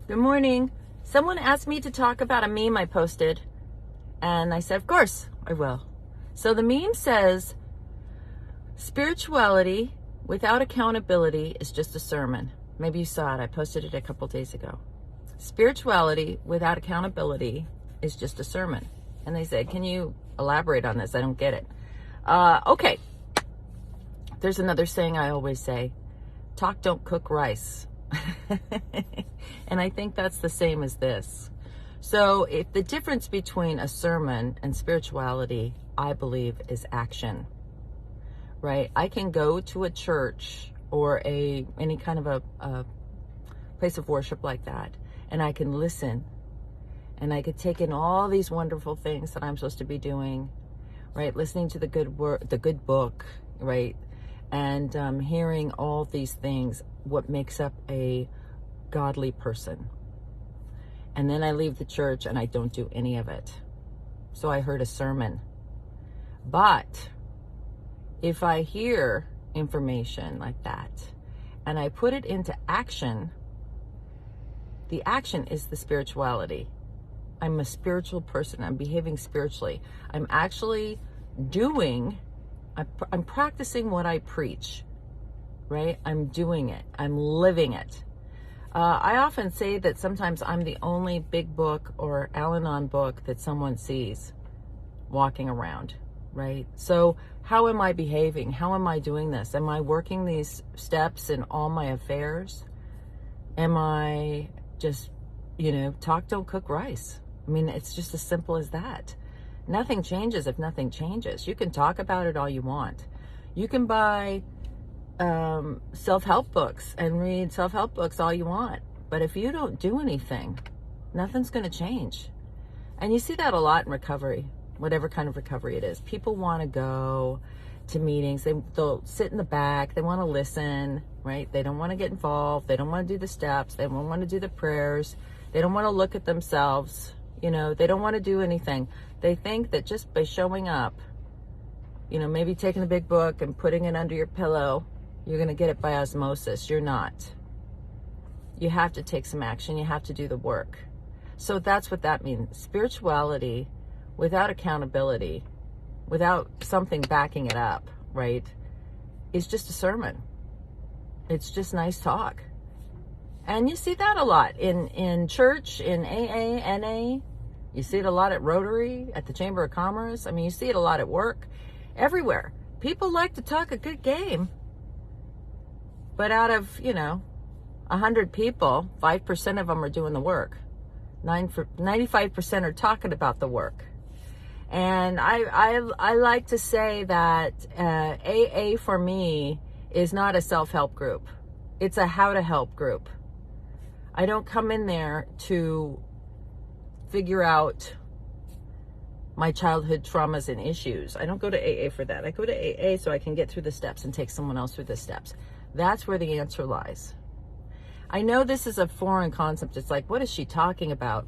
Good morning. Someone asked me to talk about a meme I posted, and I said, of course, I will. So the meme says, spirituality without accountability is just a sermon. Maybe you saw it. I posted it a couple days ago. Spirituality without accountability is just a sermon. And they said, can you elaborate on this? I don't get it. Okay. There's another saying I always say, talk, don't cook rice. And I think that's the same as this. So if the difference between a sermon and spirituality, I believe, is action, right? I can go to a church or any kind of a place of worship like that, and I can listen, and I could take in all these wonderful things that I'm supposed to be doing, right? Listening to the good book, right? And hearing all these things, what makes up a godly person. And then I leave the church and I don't do any of it. So I heard a sermon. But if I hear information like that and I put it into action, the action is the spirituality. I'm a spiritual person. I'm behaving spiritually. I'm actually I'm practicing what I preach, right? I'm doing it. I'm living it. I often say that sometimes I'm the only big book or Al-Anon book that someone sees walking around, right? So how am I behaving? How am I doing this? Am I working these steps in all my affairs? Am I just, talk, don't cook rice? I mean, it's just as simple as that. Nothing changes if nothing changes. You can talk about it all you want. You can buy self-help books and read self-help books all you want. But if you don't do anything, nothing's going to change. And you see that a lot in recovery, whatever kind of recovery it is. People want to go to meetings. They'll sit in the back. They want to listen, right? They don't want to get involved. They don't want to do the steps. They don't want to do the prayers. They don't want to look at themselves. They don't want to do anything. They think that just by showing up, maybe taking a big book and putting it under your pillow, you're going to get it by osmosis. You're not. You have to take some action. You have to do the work. So that's what that means. Spirituality without accountability, without something backing it up, right, is just a sermon. It's just nice talk. And you see that a lot in church, in AA, NA. You see it a lot at Rotary, at the Chamber of Commerce. I mean, you see it a lot at work, everywhere. People like to talk a good game. But out of, 100 people, 5% of them are doing the work. 95% are talking about the work. And I like to say that AA for me is not a self-help group. It's a how-to-help group. I don't come in there to figure out my childhood traumas and issues. I don't go to AA for that. I go to AA so I can get through the steps and take someone else through the steps. That's where the answer lies. I know this is a foreign concept. It's like, what is she talking about?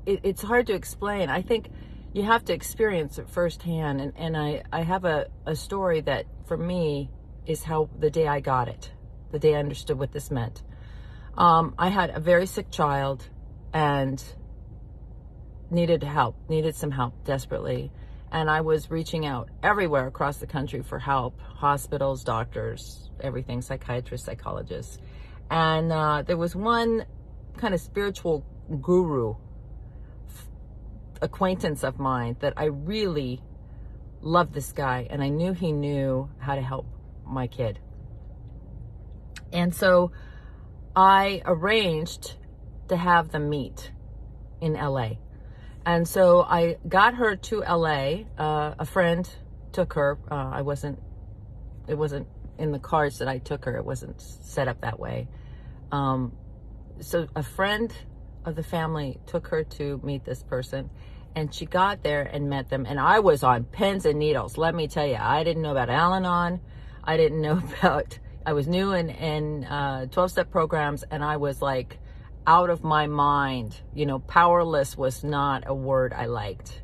It's hard to explain. I think you have to experience it firsthand. And I have a story that, for me, is how the day I got it, the day I understood what this meant. I had a very sick child and needed some help desperately. And I was reaching out everywhere across the country for help, hospitals, doctors, everything, psychiatrists, psychologists. And there was one kind of spiritual guru acquaintance of mine that I really loved this guy, and I knew he knew how to help my kid. And so I arranged to have them meet in LA. And so I got her to LA. A friend took her. It wasn't in the cards that I took her. It wasn't set up that way. So a friend of the family took her to meet this person, and she got there and met them. And I was on pins and needles. Let me tell you, I didn't know about Al-Anon. I was new in 12-step programs, and I was like out of my mind. Powerless was not a word I liked.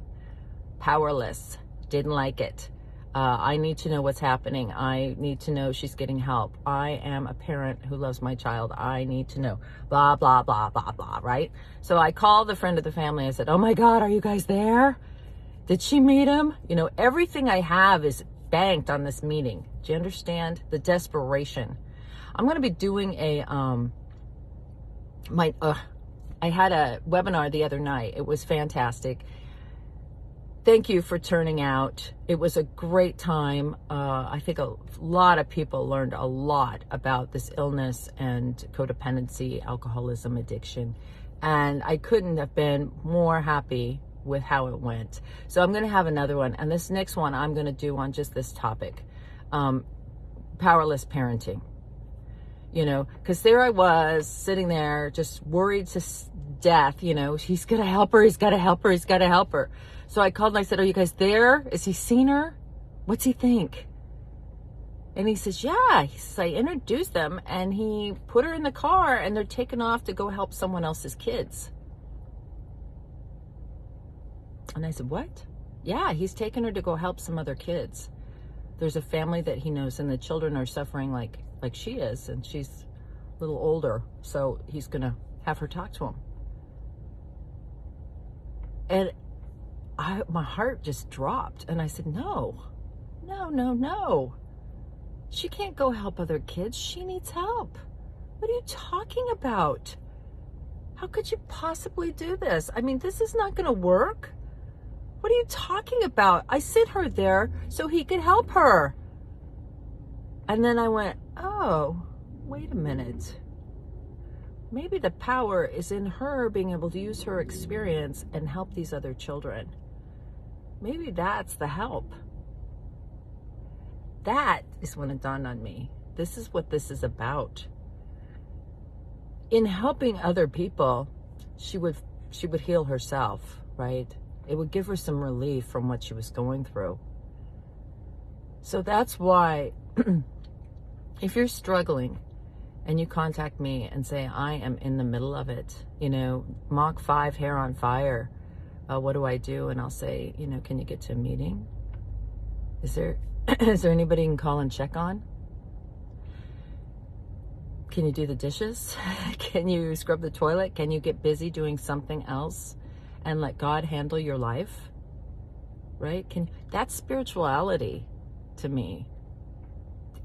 Powerless. Didn't like it. I need to know what's happening. I need to know she's getting help. I am a parent who loves my child. I need to know, blah, blah, blah, blah, blah, right? So I called the friend of the family. I said, oh my God, are you guys there? Did she meet him? You know, everything I have is banked on this meeting. Do you understand the desperation? I'm going to be doing I had a webinar the other night. It was fantastic. Thank you for turning out. It was a great time. I think a lot of people learned a lot about this illness and codependency, alcoholism, addiction. And I couldn't have been more happy with how it went. So I'm going to have another one. And this next one I'm going to do on just this topic, powerless parenting. You know, because there I was sitting there just worried to death, you know, he's going to help her. He's got to help her. He's got to help her. So I called and I said, are you guys there? Is he seen her? What's he think? And he says, yeah. He says, I introduced them and he put her in the car and they're taking off to go help someone else's kids. And I said, what? Yeah, he's taking her to go help some other kids. There's a family that he knows and the children are suffering like she is, and she's a little older. So he's going to have her talk to him. And my heart just dropped. And I said, no. She can't go help other kids. She needs help. What are you talking about? How could you possibly do this? I mean, this is not going to work. What are you talking about? I sent her there so he could help her. And then I went, oh, wait a minute. Maybe the power is in her being able to use her experience and help these other children. Maybe that's the help. That is when it dawned on me. This is what this is about. In helping other people, she would heal herself, right? It would give her some relief from what she was going through. So that's why if you're struggling and you contact me and say, I am in the middle of it, you know, Mach 5, hair on fire, what do I do? And I'll say, you know, can you get to a meeting? Is there anybody you can call and check on? Can you do the dishes? Can you scrub the toilet? Can you get busy doing something else and let God handle your life? Right? That's spirituality to me.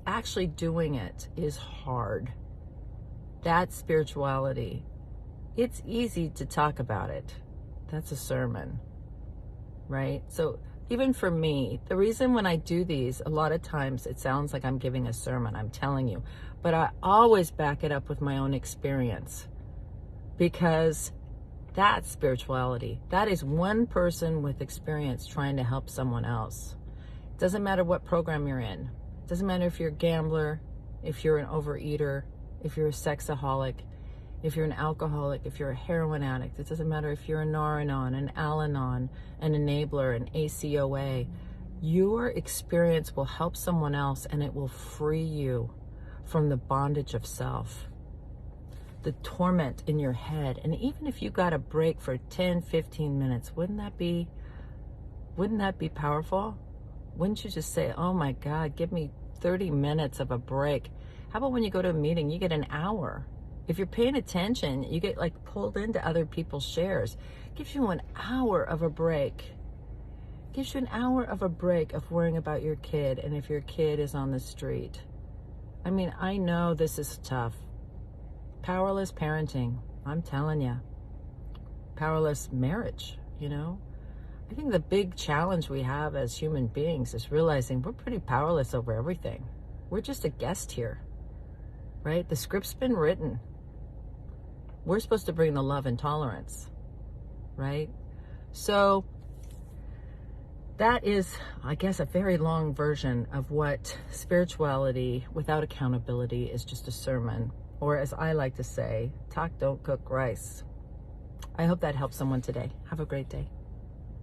Actually doing it is hard. That's spirituality. It's easy to talk about it. That's a sermon, right? So even for me, the reason when I do these, a lot of times it sounds like I'm giving a sermon, I'm telling you, but I always back it up with my own experience, because that's spirituality. That is one person with experience trying to help someone else. It doesn't matter what program you're in. It doesn't matter if you're a gambler, if you're an overeater, if you're a sexaholic, if you're an alcoholic, if you're a heroin addict. It doesn't matter if you're a Nar-Anon, an Al-Anon, an enabler, an ACOA. Your experience will help someone else and it will free you from the bondage of self, the torment in your head. And even if you got a break for 10, 15 minutes, wouldn't that be powerful? Wouldn't you just say, oh my God, give me 30 minutes of a break? How about when you go to a meeting, you get an hour? If you're paying attention, you get like pulled into other people's shares. Gives you an hour of a break. Gives you an hour of a break of worrying about your kid and if your kid is on the street. I mean, I know this is tough. Powerless parenting, I'm telling you. Powerless marriage, you know. I think the big challenge we have as human beings is realizing we're pretty powerless over everything. We're just a guest here, right? The script's been written. We're supposed to bring the love and tolerance, right? So that is, I guess, a very long version of what spirituality without accountability is, just a sermon. Or as I like to say, talk, don't cook rice. I hope that helps someone today. Have a great day.